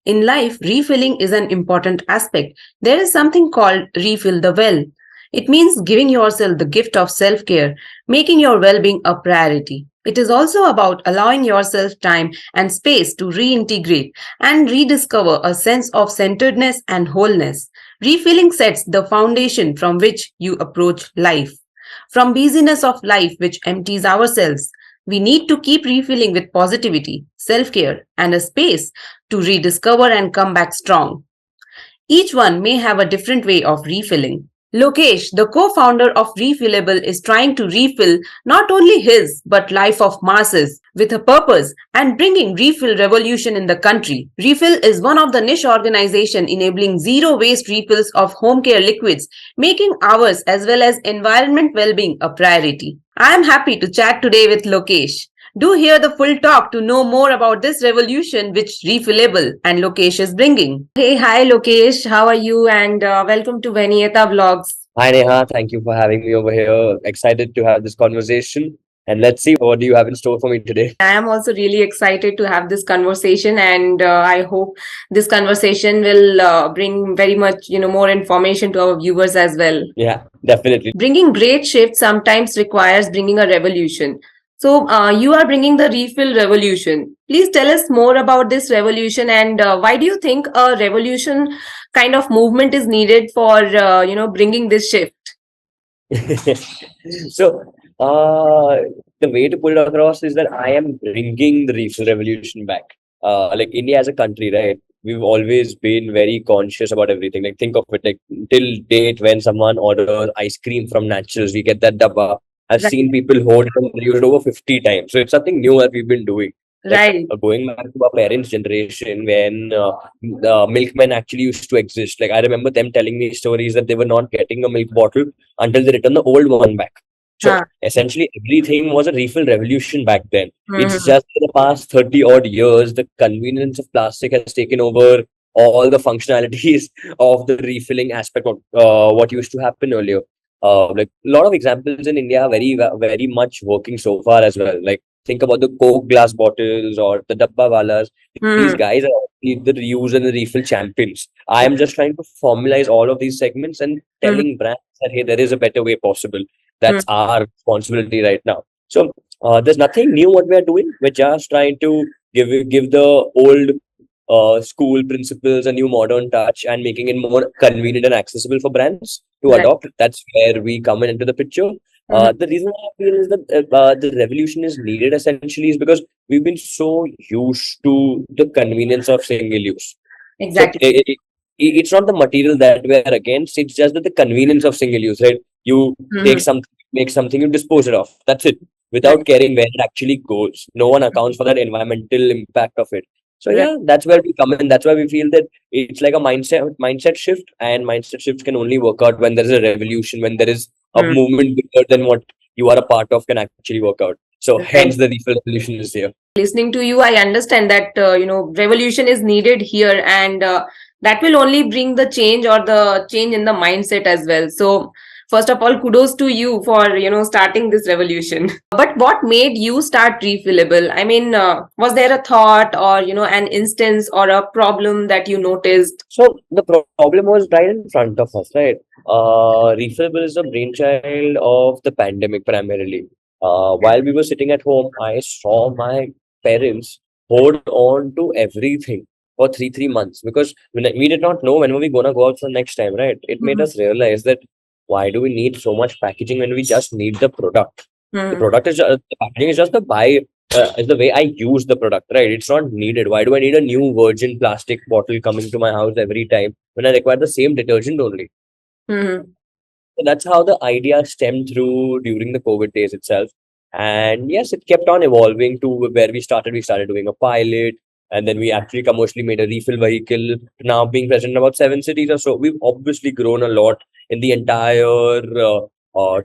In life, refilling is an important aspect. There is something called refill the well. It means giving yourself the gift of self care, making your well being a priority. It is also about allowing yourself time and space to reintegrate and rediscover a sense of centeredness and wholeness. Refilling sets the foundation from which you approach life. From busyness of life which empties ourselves, we need to keep refilling with positivity, self care, and a space to rediscover and come back strong. Each one may have a different way of refilling. Lokesh, the co-founder of Refillable, is trying to refill not only his but life of masses with a purpose and bringing refill revolution in the country. Refill is one of the niche organization enabling zero waste refills of home care liquids, making ours as well as environment well-being a priority. I am happy to chat today with Lokesh. Do hear the full talk to know more about this revolution which Refillable and Lokesh is bringing. Hey, hi Lokesh, how are you? And welcome to Venieta Vlogs. Hi Neha, thank you for having me over here. Excited to have this conversation. And let's see, what do you have in store for me today? I am also really excited to have this conversation, and I hope this conversation will bring very much, more information to our viewers as well. Yeah, definitely. Bringing great shift sometimes requires bringing a revolution. So, you are bringing the refill revolution. Please tell us more about this revolution and why do you think a revolution kind of movement is needed for, bringing this shift? So, the way to put it across is that I am bringing the refill revolution back. Like India as a country, right? We've always been very conscious about everything. Like think of it, like till date when someone orders ice cream from Naturals, we get that dabba. I've Right. seen people hold it and use it over 50 times. So it's something new that we've been doing. Like Right. going back to our parents' generation when the milkmen actually used to exist. Like I remember them telling me stories that they were not getting a milk bottle until they returned the old one back. So Huh. essentially, everything was a refill revolution back then. It's Mhm. just in the past 30 odd years, the convenience of plastic has taken over all the functionalities of the refilling aspect of what used to happen earlier. Like a lot of examples in India are very much working so far as well. Like think about the Coke glass bottles or the Dabba Walas. These Mhm. guys are the reuse and the refill champions. I am just trying to formalize all of these segments and Mhm. telling brands that hey, there is a better way possible. Mhm. That's our responsibility right now. So there's nothing new what we are doing. We're just trying to give the old school principles a new modern touch and making it more convenient and accessible for brands to Right. adopt. That's where we come into the picture. Mhm. The reason I feel is that the revolution is needed essentially is because we've been so used to the convenience of single use. So Exactly. it's not the material that we're against. It's just that the convenience of single use, right? You take Mhm. something, make something, you dispose it off. That's it. Right. Without caring where it actually goes. No one accounts for that environmental impact of it. So Right. yeah, that's where we come in. That's why we feel that it's like a mindset shift, and mindset shifts can only work out when there is a revolution, when there is a Mhm. movement bigger than what you are a part of can actually work out. So Right. hence the refill revolution is here. Listening to you, I understand that revolution is needed here, and that will only bring the change or the change in the mindset as well. So, first of all, kudos to you for starting this revolution. But what made you start Refillable? I mean, was there a thought or an instance or a problem that you noticed? So the problem was right in front of us, right? Refillable is a brainchild of the pandemic primarily. While we were sitting at home, I saw my parents hold on to everything for three months because we did not know when were we gonna go out for next time, right? It made Mhm. us realize that why do we need so much packaging when we just need the product? The Mhm. product is just, the packaging is just the buy is the way I use the product, right? It's not needed. Why do I need a new virgin plastic bottle coming to my house every time when I require the same detergent only? Mhm. So that's how the idea stemmed through during the COVID days itself. And yes, it kept on evolving to where we started. We started doing a pilot, and then we actually commercially made a refill vehicle, now being present in about 7 cities or so. We've obviously grown a lot in the entire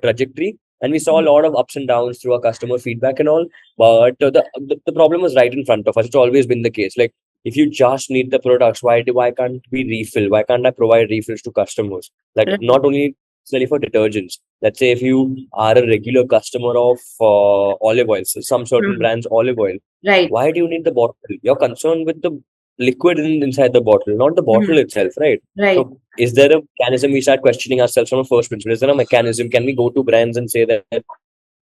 trajectory. And we saw a lot of ups and downs through our customer feedback and all. But the problem was right in front of us. It's always been the case. Like, if you just need the products, why can't we refill? Why can't I provide refills to customers? Like, Right. not only necessarily for detergents. Let's say if you are a regular customer of olive oil, so some certain Mhm. brands olive oil, Right. why do you need the bottle? You're concerned with the liquid inside the bottle, not the bottle itself, right? Right. So, is there a mechanism? We start questioning ourselves from a first principle. Is there a mechanism? Can we go to brands and say that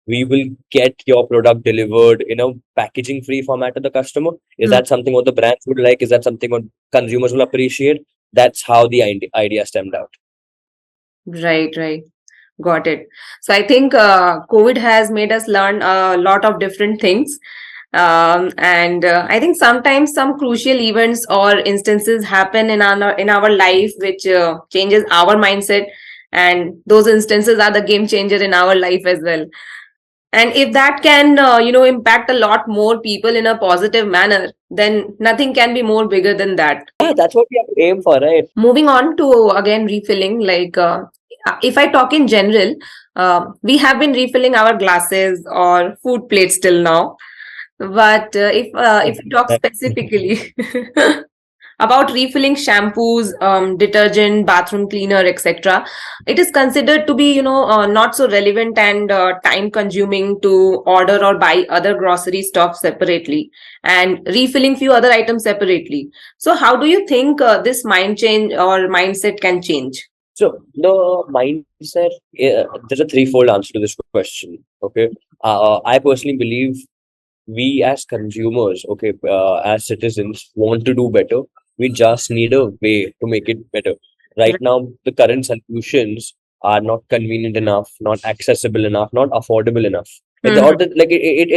we will get your product delivered in a packaging free format to the customer? Is that something what the brands would like? Is that something what consumers will appreciate? That's how the idea stemmed out. Right, right. Got it. So I think COVID has made us learn a lot of different things. And I think sometimes some crucial events or instances happen in our life which changes our mindset, and those instances are the game changer in our life as well. And if that can impact a lot more people in a positive manner, then nothing can be more bigger than that. Yeah, that's what we have to aim for, right? Moving on to again refilling, like if I talk in general, we have been refilling our glasses or food plates till now. But if we talk specifically about refilling shampoos, detergent, bathroom cleaner, etc., it is considered to be not so relevant and time consuming to order or buy other grocery stuff separately and refilling few other items separately. So how do you think this mind change or mindset can change? So the mindset, there's a threefold answer to this question. Okay, I personally believe we as consumers, okay, as citizens, want to do better. We just need a way to make it better. Right now, the current solutions are not convenient enough, not accessible enough, not affordable enough. Or like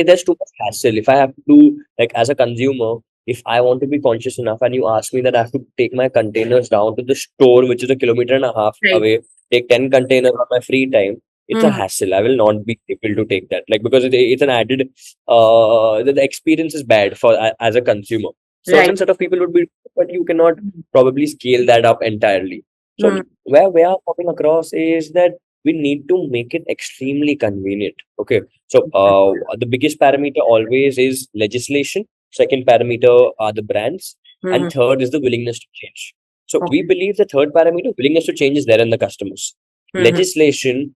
there's too much hassle. If I have to do, like, as a consumer, if I want to be conscious enough, and you ask me that I have to take my containers down to the store, which is a kilometer and a half Right. away, take 10 containers on my free time, it's a hassle. I will not be able to take that, like, because it's an added the experience is bad for as a consumer. Certain Right. set of people would be, but you cannot probably scale that up entirely. So Hmm. where we are coming across is that we need to make it extremely convenient. Okay, so the biggest parameter always is legislation. Second parameter are the brands, Hmm. and third is the willingness to change. So we Okay. believe the third parameter, willingness to change, is there in the customers. Hmm. Legislation,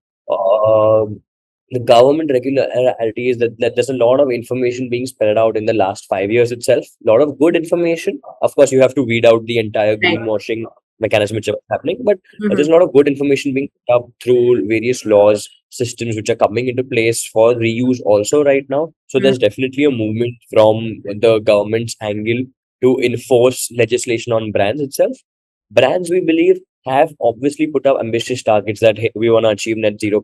the government regularity is that there's a lot of information being spread out in the last 5 years itself. A lot of good information. Of course, you have to weed out the entire Right. greenwashing mechanism which is happening, but Hmm. there's a lot of good information being put up through various laws, systems which are coming into place for reuse also right now. So there's definitely a movement from the government's angle to enforce legislation on brands itself. Brands, we believe, have obviously put up ambitious targets that, hey, we want to achieve net zero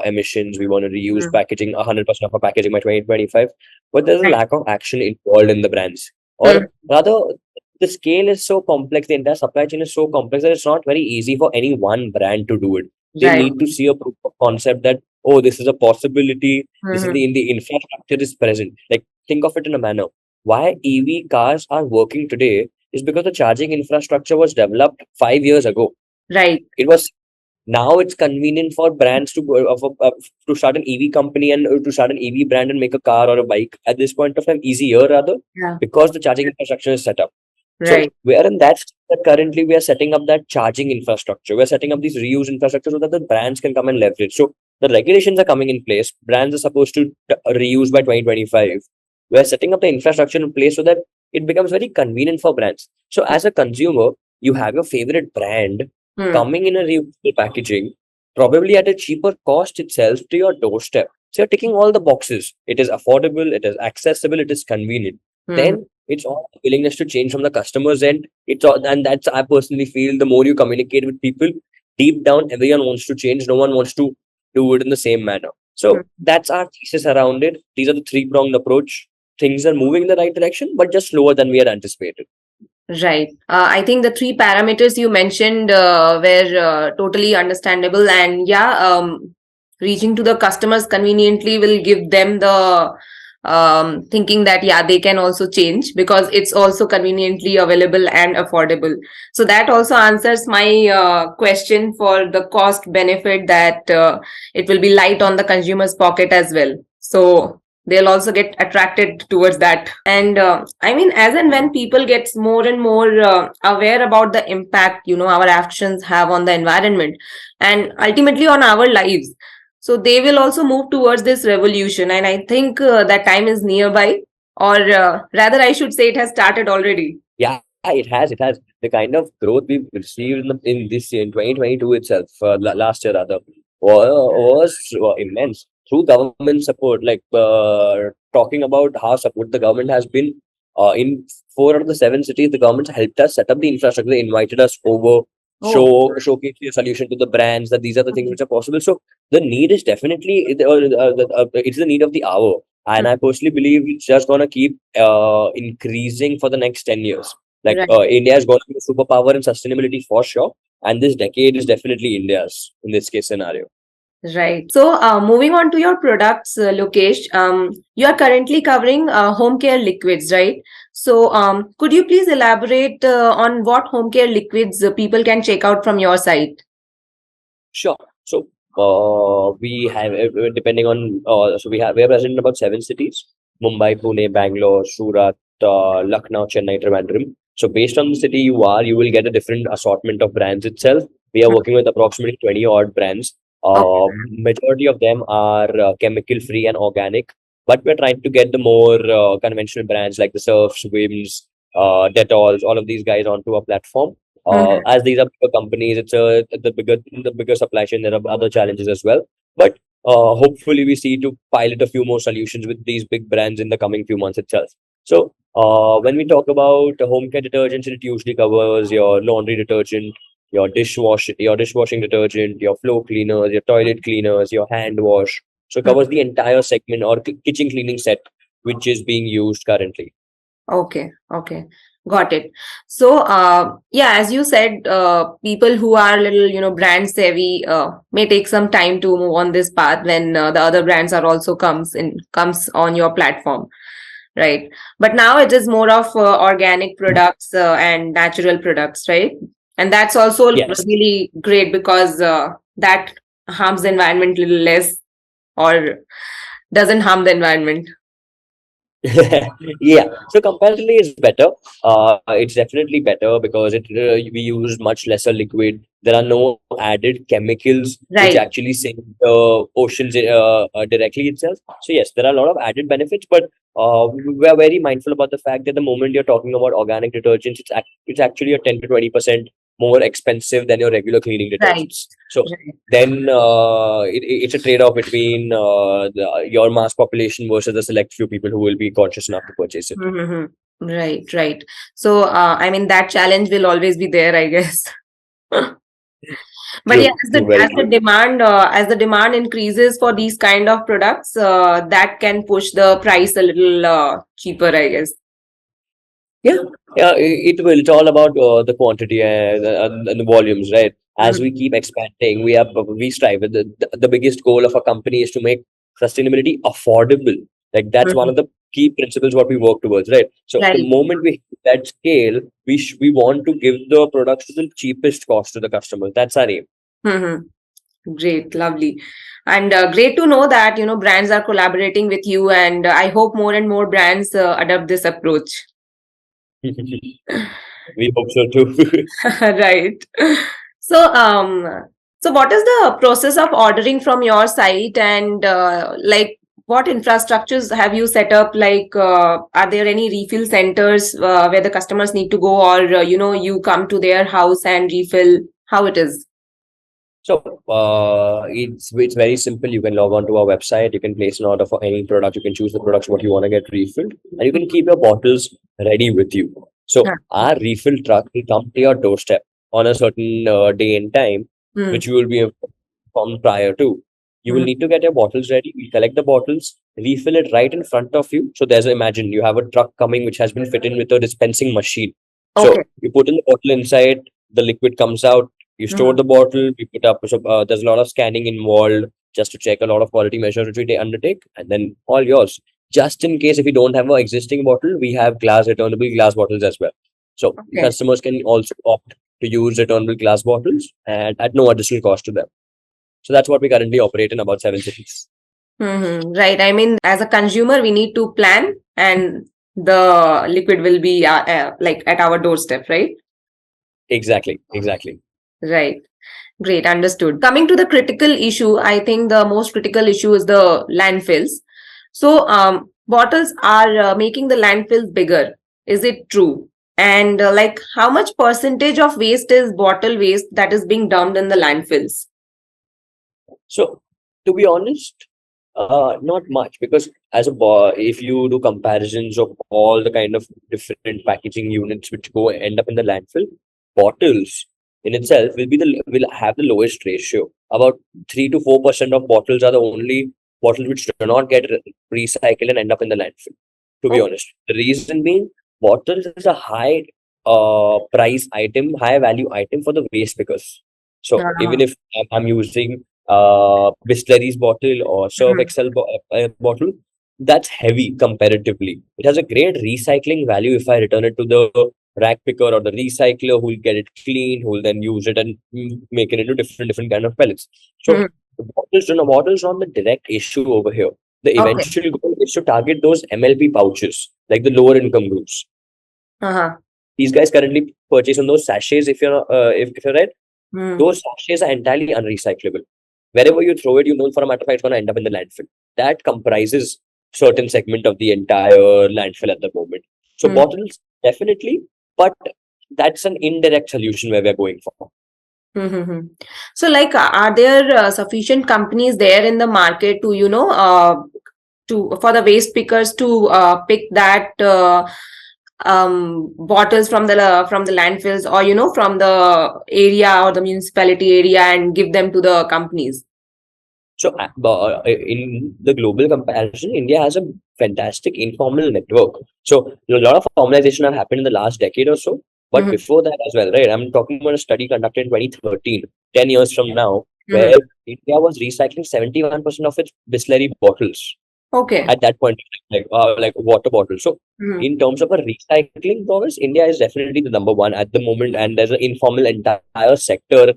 emissions. We want to reuse packaging, 100% of our packaging by 2025. But there's a Right. lack of action involved in the brands. Or rather, the scale is so complex, the entire supply chain is so complex that it's not very easy for any one brand to do it. They Right. need to see a proof of concept that, oh, this is a possibility. This is the infrastructure is present. Like, think of it in a manner. Why EV cars are working today is because the charging infrastructure was developed 5 years ago. Right. It was Now it's convenient for brands to start an EV company and to start an EV brand and make a car or a bike at this point of time easier, rather, Yeah. because the charging infrastructure is set up. So Right. we are in that stage that currently we are setting up that charging infrastructure. We're setting up these reuse infrastructure so that the brands can come and leverage. So the regulations are coming in place. Brands are supposed to reuse by 2025. We're setting up the infrastructure in place so that it becomes very convenient for brands. So as a consumer, you have your favorite brand coming in a reusable packaging, probably at a cheaper cost itself to your doorstep. So you're ticking all the boxes. It is affordable, it is accessible, it is convenient. Then it's all the willingness to change from the customer's end. It's all, and that's, I personally feel, the more you communicate with people, deep down, everyone wants to change. No one wants to do it in the same manner. So that's our thesis around it. These are the three-pronged approach. Things are moving in the right direction, but just slower than we had anticipated. Right. I think the three parameters you mentioned were totally understandable. And yeah, reaching to the customers conveniently will give them the thinking that, yeah, they can also change because it's also conveniently available and affordable. So that also answers my question for the cost benefit, that it will be light on the consumer's pocket as well. So they'll also get attracted towards that. And I mean, as and when people get more and more aware about the impact our actions have on the environment and ultimately on our lives, so they will also move towards this revolution. And I think that time is nearby, or rather I should say it has started already. Yeah, It has. It has. The kind of growth we've received in this year, in 2022 itself, last year rather, was immense through government support. Like talking about how support the government has been in 4 out of the 7 cities, the government helped us set up the infrastructure. They invited us over, Oh. showcase the solution to the brands that these are the things which are possible. So the need is definitely it's the need of the hour. And I personally believe it's just gonna keep increasing for the next 10 years. Like Right. India is going to be a superpower in sustainability for sure, and this decade is definitely India's in this case scenario. Right. So, moving on to your products, Lokesh, you are currently covering home care liquids, right? So, could you please elaborate on what home care liquids people can check out from your site? Sure. So we have depending on we are present in about 7 cities: Mumbai, Pune, Bangalore, Surat, Lucknow, Chennai, Trivandrum. So based on the city you are, you will get a different assortment of brands itself. We are working with approximately 20 odd brands. Okay. Majority of them are chemical free and organic, but we're trying to get the more conventional brands like the Surfs, Wims, Dettol's, all of these guys onto our platform. Mhm. As these are bigger companies, it's the bigger supply chain. There are other challenges as well, but hopefully we see to pilot a few more solutions with these big brands in the coming few months itself. So when we talk about home care detergents, it usually covers your laundry detergent, your dishwashing detergent, your floor cleaners, your toilet cleaners, your hand wash. So it covers the entire segment or kitchen cleaning set which is being used currently. Okay, okay. Got it. So, yeah, as you said, people who are little, brand savvy, may take some time to move on this path when the other brands are also comes on your platform, right? But now it is more of organic products and natural products, right? And that's also Yes. really great because that harms the environment little less or doesn't harm the environment. Yeah, so comparatively it's better. It's definitely better because we use much lesser liquid. There are no added chemicals which Right, actually sink the oceans directly itself. So yes, there are a lot of added benefits, but we are very mindful about the fact that the moment you're talking about organic detergents, it's actually a 10 to 20% more expensive than your regular cleaning right, detergents. So right. then it's a trade-off between your mass population versus the select few people who will be conscious enough to purchase it. Mm-hmm. Right, right. So, I mean, that challenge will always be there, I guess. But yeah, True, true, very true. as the demand increases for these kind of products, that can push the price a little cheaper, I guess. Yeah, yeah, it will. It's all about the quantity and the volumes, right? As we Mhm. keep expanding, we strive. The biggest goal of a company is to make sustainability affordable. Like that's one Mhm. of the key principles what we work towards, right? So the Right. moment we hit that scale, we want to give the products to the cheapest cost to the customer. That's our aim. Mhm. Great, lovely. And great to know that, brands are collaborating with you, and I hope more and more brands adopt this approach. We hope so too. Right. So, so what is the process of ordering from your site and like what infrastructures have you set up? Like, are there any refill centers where the customers need to go, or you come to their house and refill? How it is? So it's very simple. You can log on to our website. You can place an order for any product. You can choose the products what you want to get refilled, and you can keep your bottles ready with you. So our refill truck will come to your doorstep on a certain day and time, Hmm. which you will be informed prior to. You will Hmm. need to get your bottles ready. We collect the bottles, refill it right in front of you. So imagine you have a truck coming which has been fitted with a dispensing machine. Okay. So you put in the bottle inside, the liquid comes out, you store Mhm. the bottle, we put up. So there's a lot of scanning involved just to check a lot of quality measures which we undertake, and then all yours. Just in case if you don't have an existing bottle, we have returnable glass bottles as well. So Okay. customers can also opt to use returnable glass bottles and at no additional cost to them. So that's what we currently operate in about 7 cities. Right. I mean, as a consumer, we need to plan, and the liquid will be like at our doorstep, right? Exactly, exactly. Right. Great. Understood. Coming to the critical issue, I think the most critical issue is the landfills. So, bottles are making the landfills bigger. Is it true? And like how much percentage of waste is bottle waste that is being dumped in the landfills? So, to be honest, not much, because if you do comparisons of all the kind of different packaging units which go end up in the landfill, bottles in itself will have the lowest ratio. About 3 to 4% of bottles are the only bottles which do not get recycled and end up in the landfill. To be Oh, honest, the reason being, bottles is a high price item, high value item for the waste pickers. So uh, even if I'm using Bisleri's bottle or Surf mhm, Excel bottle, that's heavy comparatively. It has a great recycling value if I return it to the rack picker or the recycler, who will get it clean, who will then use it and make it into different kind of pellets. So mhm. bottles not the direct issue over here. The Okay. eventual goal is to target those MLP pouches, like the lower income groups. Uh-huh. These guys currently purchase on those sachets. If you're right, Hmm. those sachets are entirely unrecyclable. Wherever you throw it, you know for a matter of fact it's going to end up in the landfill. That comprises certain segment of the entire landfill at the moment. So Hmm. bottles definitely, but that's an indirect solution where we're going for. Hmm. So, like, are there sufficient companies there in the market to, to for the waste pickers to pick that bottles from the landfills, or from the area or the municipality area, and give them to the companies? So, in the global comparison, India has a fantastic informal network. So, a lot of formalization have happened in the last decade or so, but Hmm. before that as well, right? I'm talking about a study conducted in 2013, 10 years from now, Hmm. where India was recycling 71% of its Bisleri bottles Okay. at that point, like water bottles. So, Hmm. in terms of a recycling progress, India is definitely the number one at the moment, and there's an informal entire sector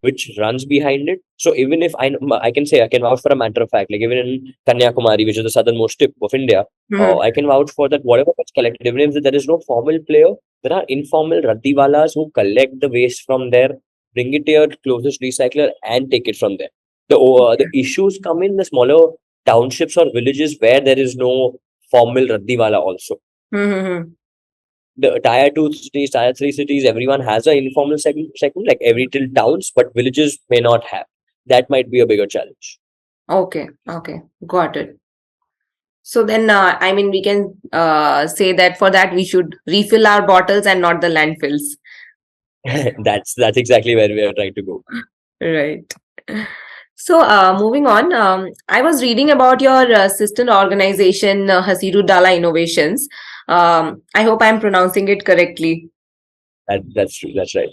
which runs behind it. So even if I can say, I can vouch for a matter of fact, like even in Kanyakumari, which is the southernmost tip of India, Hmm. I can vouch for that. Whatever gets collected, even if there is no formal player, there are informal raddiwalas who collect the waste from there, bring it to your closest recycler, and take it from there. The issues come in the smaller townships or villages where there is no formal raddiwala also. Hmm. The tier 2 cities, tier 3 cities, everyone has an informal segment, like every till towns, but villages may not have. That might be a bigger challenge. Okay. Okay. Got it. So then, I mean, we can say that for that we should refill our bottles and not the landfills. That's exactly where we are trying to go. Right. So, moving on, I was reading about your sister organization, Hasiru Dala Innovations. I hope I'm pronouncing it correctly. That's true. That's right.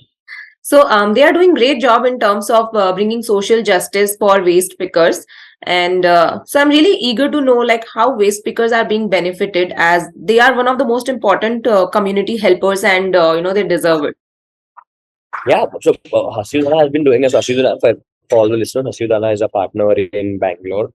So, they are doing great job in terms of bringing social justice for waste pickers. And so, I'm really eager to know like how waste pickers are being benefited, as they are one of the most important community helpers, and they deserve it. Yeah. So Hasudala has been doing this. Hasudala, for all the listeners, Hasudala is a partner in Bangalore.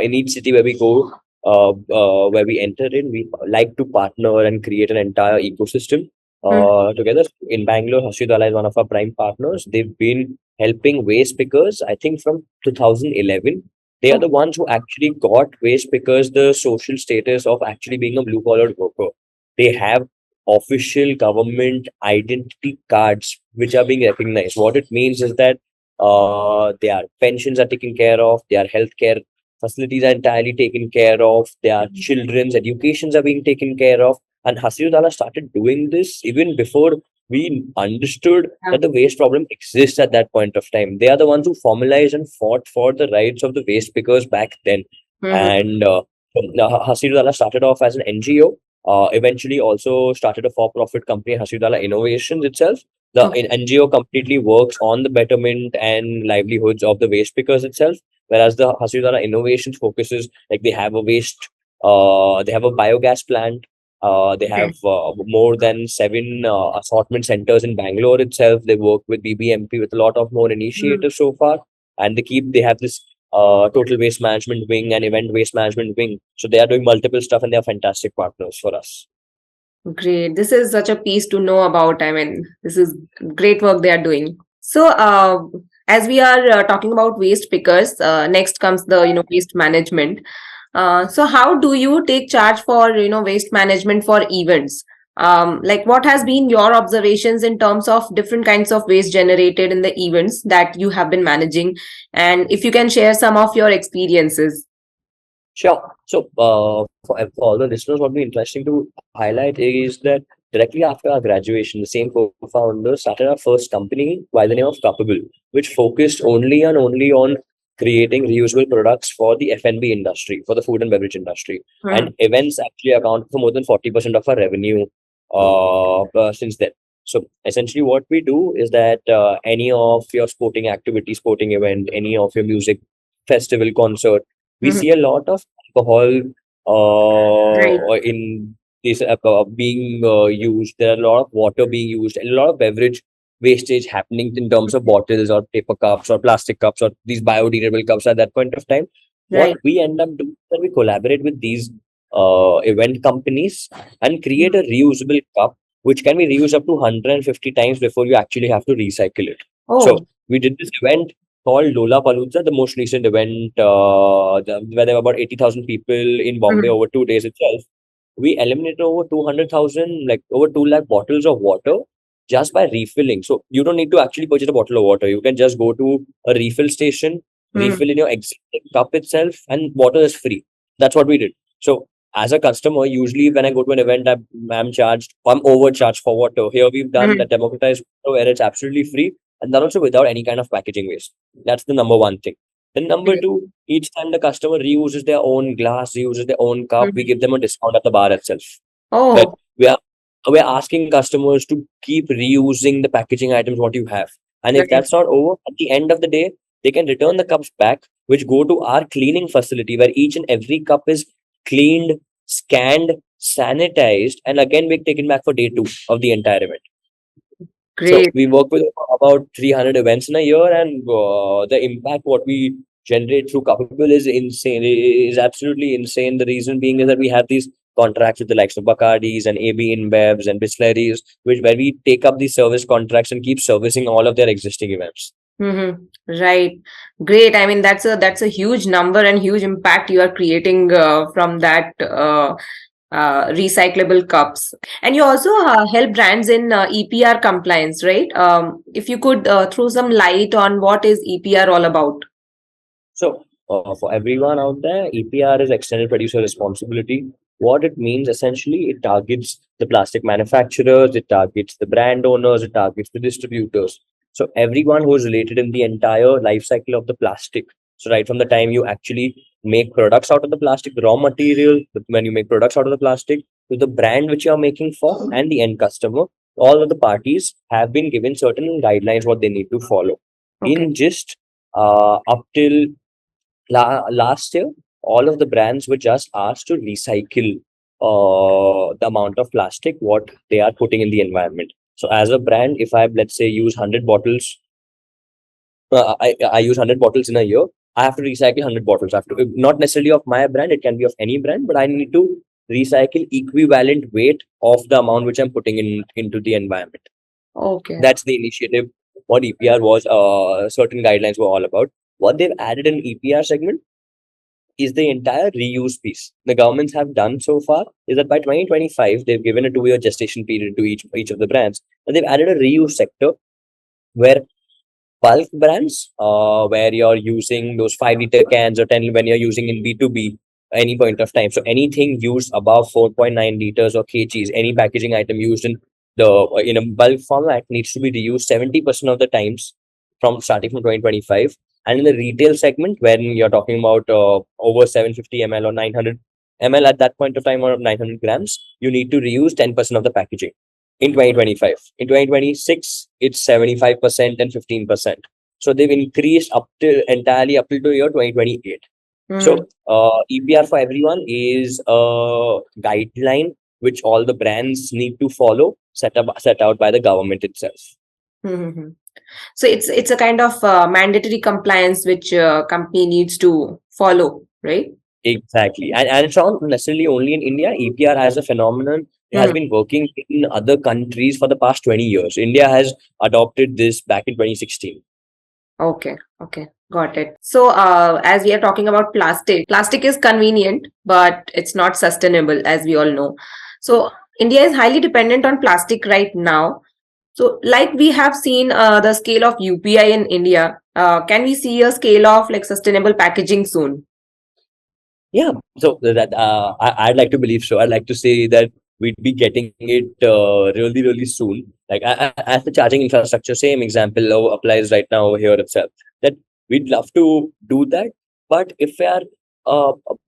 In each city where we go, where we enter in, we like to partner and create an entire ecosystem Hmm. together. In Bangalore, Hasudala is one of our prime partners. They've been helping waste pickers, I think, from 2011. They are Oh. the ones who actually got waste pickers the social status of actually being a blue collar worker. They have official government identity cards which are being recognized. What it means is that their pensions are taken care of, their healthcare facilities are entirely taken care of, their children's educations are being taken care of. And Hasirudala started doing this even before we understood Yeah. that the waste problem exists at that point of time. They are the ones who formalized and fought for the rights of the waste pickers back then. Mhm. And Hasirudala started off as an NGO, eventually also started a for-profit company, Hasudala Innovations itself. The Okay. NGO completely works on the betterment and livelihoods of the waste pickers itself, whereas the Hasudala Innovations focuses, like they have a biogas plant. They have Okay. more than seven assortment centers in Bangalore itself. They work with BBMP with a lot of more Mm. initiatives so far, and they have this total waste management wing and event waste management wing. So they are doing multiple stuff, and they are fantastic partners for us. Great. This is such a piece to know about. I mean, this is great work they are doing. So, as we are talking about waste pickers, next comes the waste management. So, how do you take charge for waste management for events? Like, what has been your observations in terms of different kinds of waste generated in the events that you have been managing? And if you can share some of your experiences. Sure. So, for all the listeners, what would be interesting to highlight is that directly after our graduation, the same co-founder started our first company by the name of Capable, which focused only on creating reusable products for the F&B industry, for the food and beverage industry. Hmm. And events actually account for more than 40% of our revenue since then. So essentially, what we do is that any of your sporting activity, sporting event, any of your music festival, concert, we Mhm. see a lot of alcohol Right. in this being used. There are a lot of water being used, and a lot of beverage wastage happening in terms of bottles or paper cups or plastic cups or these biodegradable cups at that point of time. What Right. we end up doing is that we collaborate with these event companies and create Mhm. a reusable cup which can be reused up to 150 times before you actually have to recycle it. So Oh. we did this event called Lollapalooza, the most recent event, where there were about 80,000 people in Bombay Mhm. over 2 days itself. We eliminated over 200,000, like over 2 lakh bottles of water just by refilling. So you don't need to actually purchase a bottle of water. You can just go to a refill station, Mhm. refill in your existing cup itself, and water is free. That's what we did. So as a customer, usually when I go to an event, I'm overcharged for water. Here we've done the Mhm. democratized water where it's absolutely free, and that also without any kind of packaging waste. That's the number one thing. Then number Great. two, each time the customer reuses their own glass, reuses their own cup, we Mhm. give them a discount at the bar itself. That Oh. we are asking customers to keep reusing the packaging items what you have. And if Right. that's not over, at the end of the day, they can return the cups back, which go to our cleaning facility where each and every cup is cleaned, scanned, sanitized, and again we're taken back for day two of the entire event. So Great. we work with about 300 events in a year, and the impact what we generate through Capable is insane. Is absolutely insane. The reason being is that we have these contracts with the likes of Bacardis and AB InBevs and Bisleris, which where we take up these service contracts and keep servicing all of their existing events. Right. Great. I mean, that's a huge number and huge impact you are creating from that recyclable cups. And you also help brands in EPR compliance, right? If you could throw some light on what is EPR all about. So, for everyone out there, EPR is extended producer responsibility. What it means essentially, it targets the plastic manufacturers, it targets the brand owners, it targets the distributors. So, everyone who is related in the entire life cycle of the plastic. So, right from the time you actually make products out of the plastic, the raw material, when you make products out of the plastic, to the brand which you are making for, and the end customer, all of the parties have been given certain guidelines what they need to follow. Okay. In just up till last year, all of the brands were just asked to recycle the amount of plastic what they are putting in the environment. So, as a brand, if I let's say use 100 bottles, I use 100 bottles in a year. I have to recycle 100 bottles. I have to not necessarily of my brand; it can be of any brand, but I need to recycle equivalent weight of the amount which I'm putting in into the environment. Okay. That's the initiative. What EPR was, certain guidelines were all about. What they've added in EPR segment is the entire reuse piece. The governments have done so far is that by 2025 they've given a 2 year gestation period to each of the brands, and they've added a reuse sector where bulk brands, where you're using those 5 liter cans or 10 when you're using in B2B any point of time. So anything used above 4.9 liters or kgs, any packaging item used in a bulk format needs to be reused 70% of the times from starting from 2025. And in the retail segment, when you're talking about over 750 ml or 900 ml at that point of time or 900 grams, you need to reuse 10% of the packaging in 2025. In 2026, it's 75% and 15%. So they've increased up to entirely up till the year 2028. Hmm. So EPR for everyone is a guideline which all the brands need to follow, set out by the government itself. Hmm. So it's a kind of mandatory compliance which company needs to follow, right? Exactly. And it's not necessarily only in India. EPR as a phenomenon, it has Mhm. been working in other countries for the past 20 years. India has adopted this back in 2016. Okay, okay, got it. So, as we are talking about plastic, plastic is convenient, but it's not sustainable, as we all know. So, India is highly dependent on plastic right now. So, like we have seen the scale of UPI in India, can we see a scale of like sustainable packaging soon? Yeah, so I'd like to believe so. I'd like to say that we'd be getting it really, really soon. Like as the charging infrastructure, same example applies right now here itself. That we'd love to do that, but if we are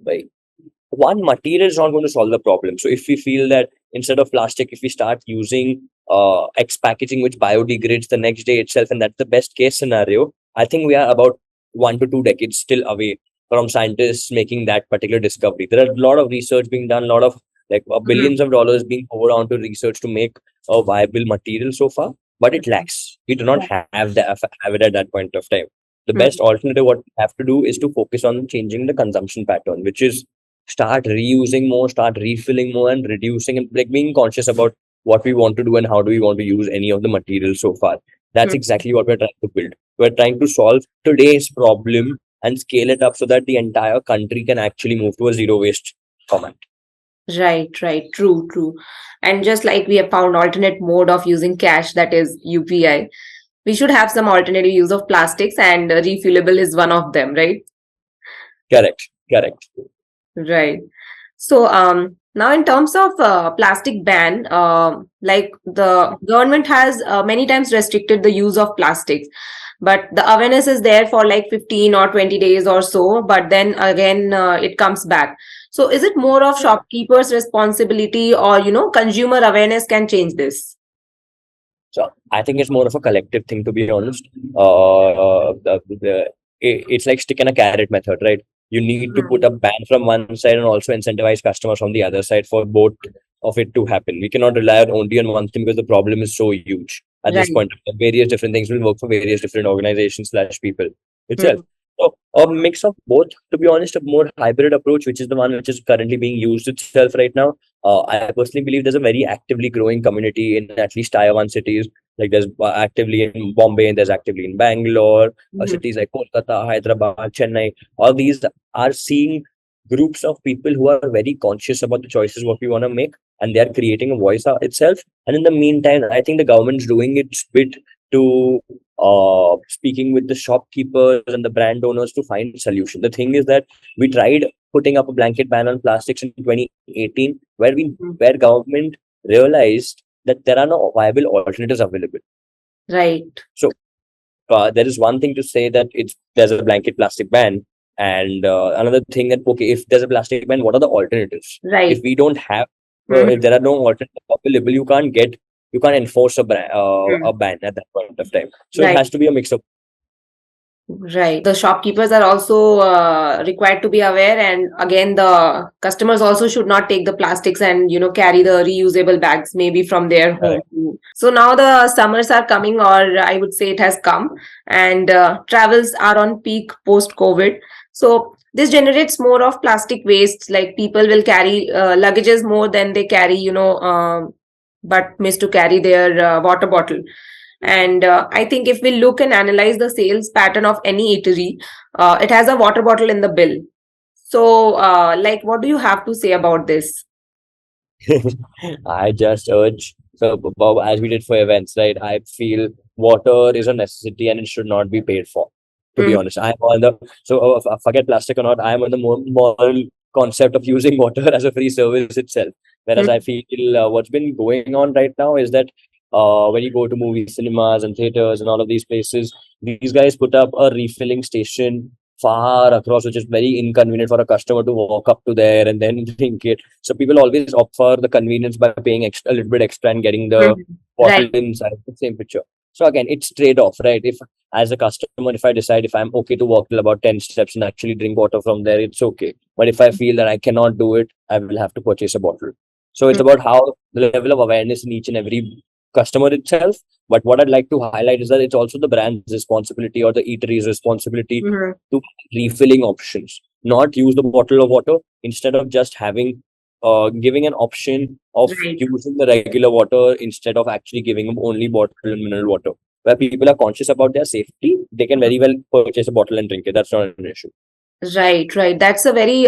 by one material is not going to solve the problem. So if we feel that instead of plastic, if we start using X packaging which biodegrades the next day itself, and that's the best case scenario, I think we are about 1 to 2 decades still away from scientists making that particular discovery. There are a lot of research being done, a lot of like Mhm. billions of dollars being poured onto research to make a viable material so far, but it lacks. We do not have it at that point of time. The Mhm. best alternative, what we have to do is to focus on changing the consumption pattern, which is start reusing more, start refilling more, and reducing and like being conscious about what we want to do and how do we want to use any of the materials so far. That's Mhm. exactly what we're trying to build. We're trying to solve today's problem and scale it up so that the entire country can actually move to a zero waste format. Right, right. True, true. And just like we have found alternate mode of using cash, that is UPI, we should have some alternative use of plastics, and refillable is one of them, right? Correct. Correct. Right. So, now in terms of plastic ban, like the government has many times restricted the use of plastics, but the awareness is there for like 15 or 20 days or so, but then again, it comes back. So, is it more of shopkeepers' responsibility, or, consumer awareness can change this? So I think it's more of a collective thing, to be honest. It's like stick and a carrot method, right? You need to put Mhm. a ban from one side and also incentivize customers from the other side for both of it to happen. We cannot rely on only on one thing because the problem is so huge at this Right. point. Various different things will work for various different organizations slash people itself. Mhm. So a mix of both, to be honest, a more hybrid approach, which is the one which is currently being used itself right now. I personally believe there's a very actively growing community in at least Tier 1 cities. Like there's actively in Bombay and there's actively in Bangalore, Mhm. cities like Kolkata, Hyderabad, Chennai. All these are seeing groups of people who are very conscious about the choices what we want to make, and they are creating a voice itself. And in the meantime, I think the government's doing its bit to speaking with the shopkeepers and the brand owners to find solution. The thing is that we tried putting up a blanket ban on plastics in 2018, Mhm. where government realized that there are no viable alternatives available. Right. So there is one thing to say that there's a blanket plastic ban, and another thing that okay, if there's a plastic ban, what are the alternatives? If Right. we don't have, if Mhm. there are no alternatives available, you can't enforce a Mhm. ban at that point of time. So it Right. has to be a mix of. Right. The shopkeepers are also required to be aware, and again, the customers also should not take the plastics and carry the reusable bags maybe from their home. So now the summers are coming, or I would say it has come, and travels are on peak post COVID. So this generates more of plastic waste. Like people will carry luggages more than they carry, but miss to carry their water bottle. And I think if we look and analyze the sales pattern of any eatery, it has a water bottle in the bill. So, like, what do you have to say about this? I just urge, so as we did for events, right? I feel water is a necessity and it should not be paid for. To be Mm, honest, I'm on the forget plastic or not. I'm on the moral concept of using water as a free service itself. Whereas I mm, feel what's been going on right now is that when you go to movie cinemas and theaters and all of these places, these guys put up a refilling station far across, which is very inconvenient for a customer to walk up to there and then drink it. So people always opt for the convenience by paying extra, a little bit extra and getting the mm. bottle Right. inside the same picture. So again, it's trade-off, right? If as a customer, if I decide if I'm okay to walk till about 10 steps and actually drink water from there, it's okay. But if I feel that I cannot do it, I will have to purchase a bottle. So it's Mm, about how the level of awareness in each and every customer itself. But what I'd like to highlight is that it's also the brand's responsibility or the eatery's responsibility mhm. to refilling options, not use the bottle of water instead of just having giving an option of Right. using the regular water instead of actually giving them only bottle and mineral water. Where people are conscious about their safety, they can very well purchase a bottle and drink it. That's not an issue. Right, right. That's a very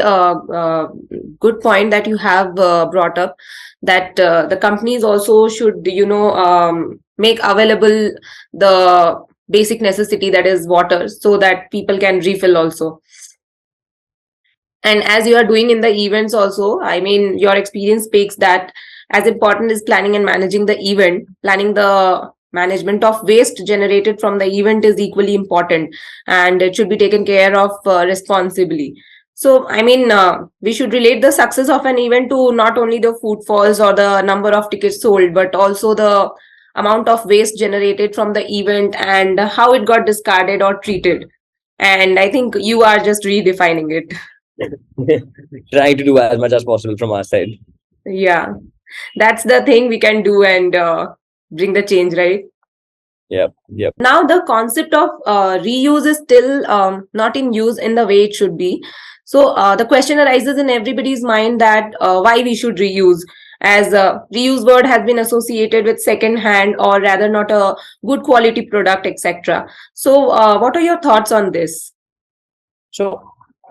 good point that you have brought up. That the companies also should, make available the basic necessity, that is water, so that people can refill also. And as you are doing in the events also, I mean, your experience speaks that as important is planning and managing the event, planning the management of waste generated from the event is equally important, and it should be taken care of responsibly. So, I mean, we should relate the success of an event to not only the footfalls or the number of tickets sold, but also the amount of waste generated from the event and how it got discarded or treated. And I think you are just redefining it. Trying to do as much as possible from our side. Yeah, that's the thing we can do and bring the change, right? Yep, yep. Now, the concept of reuse is still not in use in the way it should be. So, the question arises in everybody's mind that why we should reuse, as reuse word has been associated with second hand or rather not a good quality product, etc. So, what are your thoughts on this? So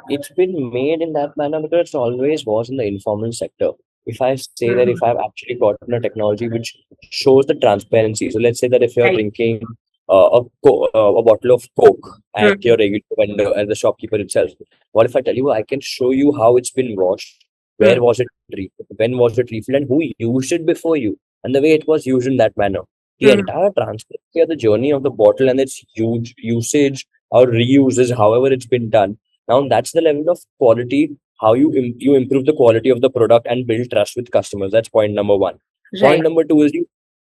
it's been made in that manner because it always was in the informal sector. If I say that if Mhm. I've actually gotten a technology which shows the transparency, so let's say that if you're Right. drinking a bottle of Coke at your Mhm. regular vendor, at the shopkeeper itself, what if I tell you I can show you how it's been washed, where Mhm. was it refilled, when was it refilled, and who used it before you, and the way it was used in that manner. The Mhm. entire transparency of the journey of the bottle and its huge usage or reuses, however it's been done. Now that's the level of quality, how you improve the quality of the product and build trust with customers. That's point number one. Point Right. number two is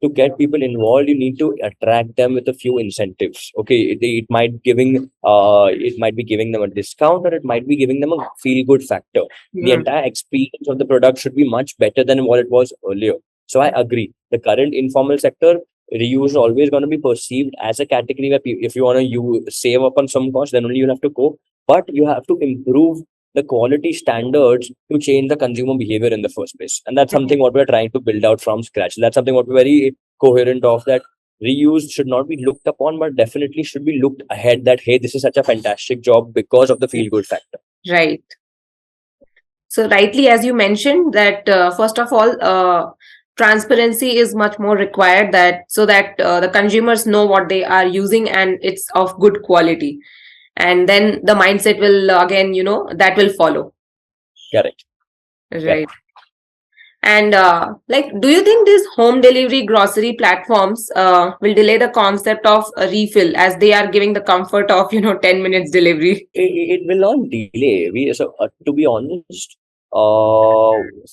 to get people involved, you need to attract them with a few incentives. Okay, it might be giving them a discount, or it might be giving them a feel good factor. The Mhm. entire experience of the product should be much better than what it was earlier. So I agree. The current informal sector, reuse is always going to be perceived as a category where if you want to you save up on some cost, then only you'll have to go, but you have to improve the quality standards to change the consumer behavior in the first place. And that's something what we're trying to build out from scratch. That's something what we're very coherent of, that reuse should not be looked upon, but definitely should be looked ahead, that hey, this is such a fantastic job because of the feel good factor. Right. So, rightly, as you mentioned, that first of all, transparency is much more required, that so that the consumers know what they are using and it's of good quality. And then the mindset will again, that will follow. Correct. Right. And do you think these home delivery grocery platforms will delay the concept of a refill, as they are giving the comfort of 10 minutes delivery? It will not delay. To be honest,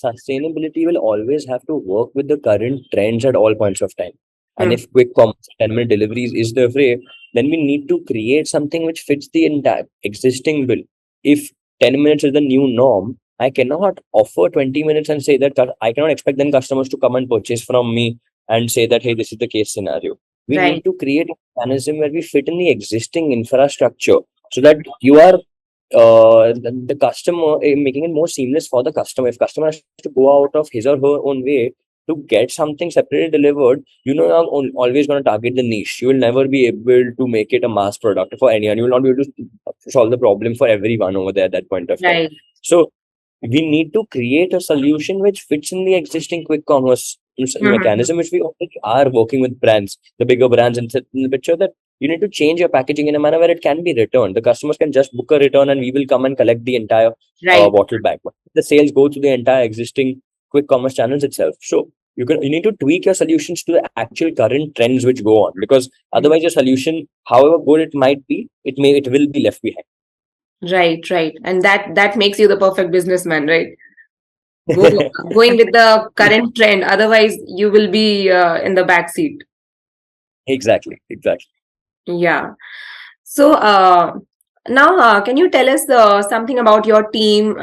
sustainability will always have to work with the current trends at all points of time. And Hmm. if quick commerce, 10-minute deliveries is the way, then we need to create something which fits the entire existing bill. If 10 minutes is the new norm, I cannot offer 20 minutes and say that I cannot expect then customers to come and purchase from me and say that, hey, this is the case scenario. We Right. need to create a mechanism where we fit in the existing infrastructure, so that you are the customer, making it more seamless for the customer. If customer has to go out of his or her own way to get something separately delivered, you're always going to target the niche. You will never be able to make it a mass product for anyone. You will not be able to solve the problem for everyone over there at that point of time. Right. So we need to create a solution which fits in the existing quick commerce Mhm. mechanism, which we already are working with brands, the bigger brands, and set in the picture that you need to change your packaging in a manner where it can be returned. The customers can just book a return and we will come and collect the entire Right. bottle back. But the sales go to the entire existing quick commerce channels itself. So you need to tweak your solutions to the actual current trends which go on, because otherwise your solution, however good it might be, it will be left behind. Right, right. And that makes you the perfect businessman, right? Go Going with the current trend. Otherwise, you will be in the back seat. Exactly, exactly. Yeah. So now, can you tell us something about your team?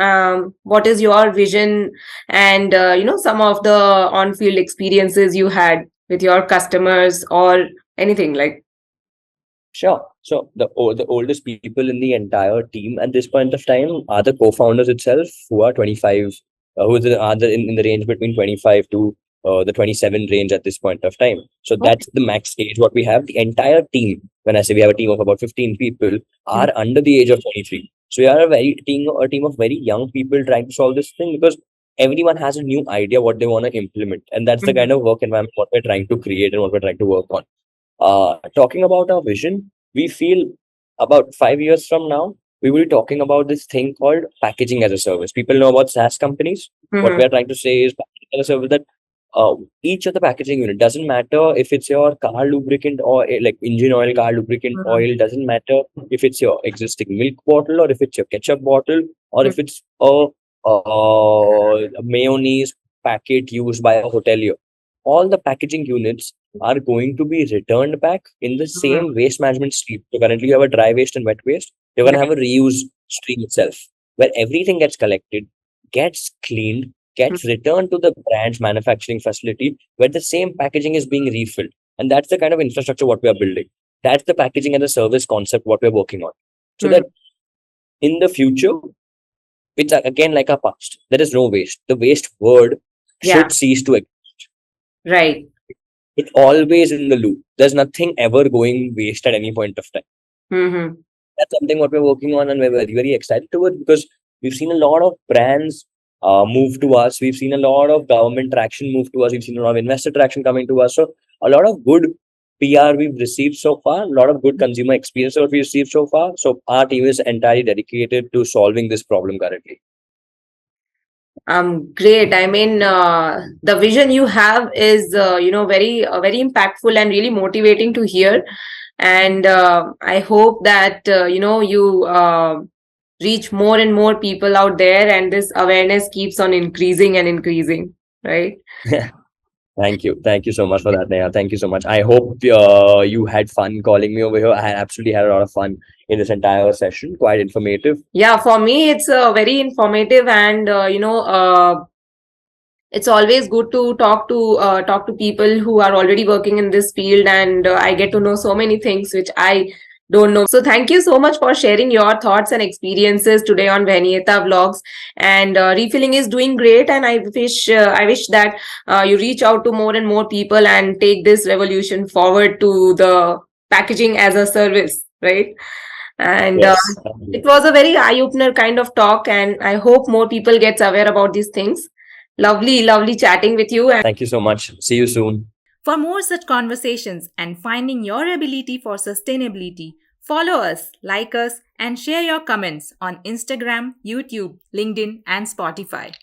What is your vision, and some of the on-field experiences you had with your customers or anything like? Sure. So the oldest people in the entire team at this point of time are the co-founders itself, who are 25, are in the range between 25 to the 27 range at this point of time. So Okay. that's the max age what we have. The entire team, when I say we have a team of about 15 people, are under the age of 23. So we are a team of very young people trying to solve this thing because everyone has a new idea what they want to implement, and that's the Mhm. kind of work environment what we're trying to create and what we're trying to work on. Talking about our vision, we feel about 5 years from now, we will be talking about this thing called packaging as a service. People know about SaaS companies. What Mhm. we are trying to say is packaging as a service, that each of the packaging unit doesn't matter if it's your car lubricant or like engine oil, car lubricant Mhm. oil, doesn't matter if it's your existing milk bottle or if it's your ketchup bottle or Mhm. if it's a mayonnaise packet used by a hotelier. All the packaging units are going to be returned back in the Mhm. same waste management stream. So currently you have a dry waste and wet waste. You're going to have Right. a reuse stream itself where everything gets collected, gets cleaned, Mhm. gets returned to the brand's manufacturing facility where the same packaging is being refilled. And that's the kind of infrastructure what we are building. That's the packaging and the service concept what we're working on. So Mhm. that in the future, it's again like our past. There is no waste. The waste word Yeah. should cease to exist. Right. It's always in the loop. There's nothing ever going waste at any point of time. Mhm. That's something what we're working on, and we're very, very excited to it because we've seen a lot of brands move to us. We've seen a lot of government traction move to us. We've seen a lot of investor traction coming to us. So a lot of good PR we've received so far, a lot of good consumer experience that we've received so far. So our team is entirely dedicated to solving this problem currently. Great. I mean, the vision you have is, very impactful and really motivating to hear. And I hope that, you reach more and more people out there and this awareness keeps on increasing and increasing, right? Thank you. Thank you so much for that, Neha. Thank you so much. I hope you had fun calling me over here. I absolutely had a lot of fun in this entire session. Quite informative. Yeah, for me, it's very informative and, it's always good to talk to people who are already working in this field, and I get to know so many things which I don't know. So thank you so much for sharing your thoughts and experiences today on Vanieta Vlogs. And refilling is doing great, and I wish that you reach out to more and more people and take this revolution forward to the packaging as a service, right? And Yes. it was a very eye-opener kind of talk, and I hope more people gets aware about these things. Lovely, lovely chatting with you. And Thank you so much. See you soon. For more such conversations and finding your ability for sustainability, follow us, like us, and share your comments on Instagram, YouTube, LinkedIn, and Spotify.